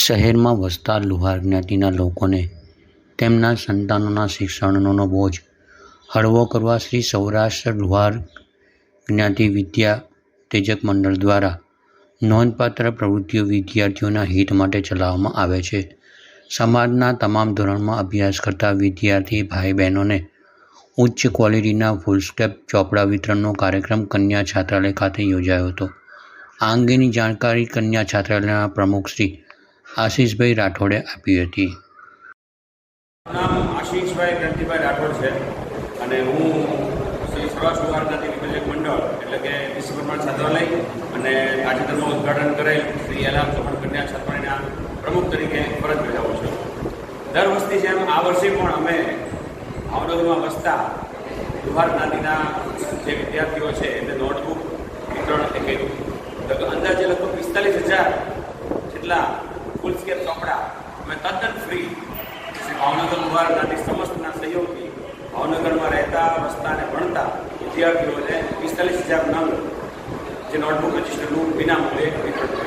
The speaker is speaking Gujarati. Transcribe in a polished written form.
શહેરમાં વસતા લુહાર જ્ઞાતિના લોકોને તેમના સંતાનોના શિક્ષણનો બોજ હળવો કરવા શ્રી સૌરાષ્ટ્ર લુહાર જ્ઞાતિ વિદ્યા તેજક મંડળ દ્વારા નોંધપાત્ર પ્રવૃત્તિઓ વિદ્યાર્થીઓના હિત માટે ચલાવવામાં આવે છે. સમાજના તમામ ધોરણમાં અભ્યાસ કરતા વિદ્યાર્થી ભાઈ બહેનોને ઉચ્ચ ક્વોલિટીના ફૂલસ્કેપ ચોપડા વિતરણનો કાર્યક્રમ કન્યા છાત્રાલય ખાતે યોજાયો હતો. આ અંગેની જાણકારી કન્યા છાત્રાલયના પ્રમુખ શ્રી આશીષભાઈ રાઠોડે આપી હતી. નામ આશીષભાઈ ક્રાંતિભાઈ રાઠોડ છે અને હું શ્રી સૌરાષ્ટ્ર લુહાર જ્ઞાતિ વિદ્યાતેજક મંડળ એટલે કે વિશ્વકર્મા છાત્રાલય અને તાજેતરમાં ઉદ્ઘાટન કરેલ શ્રી એલામ ચૌહાણ કન્યા છાત્રાલયના પ્રમુખ તરીકે ફરજ બજાવું છું. દર વર્ષની જેમ આ વર્ષે પણ અમે ભાવનગરમાં વસતા લુહાર જ્ઞાતિના જે વિદ્યાર્થીઓ છે એમને નોટબુક વિતરણ કર્યું. અંદાજે લગભગ 45,000 જેટલા ફૂલસ્કેપ ચોપડા અમે તદ્દન ફ્રી શ્રી ભાવનગર લુહાર જ્ઞાતિ સમસ્તના સહયોગથી ભાવનગરમાં રહેતા વસતા અને ભણતા વિદ્યાર્થીઓને 45,000 નંગ જે નોટબુક રજિસ્ટરનું વિનામૂલ્યે વિતરણ કર્યું.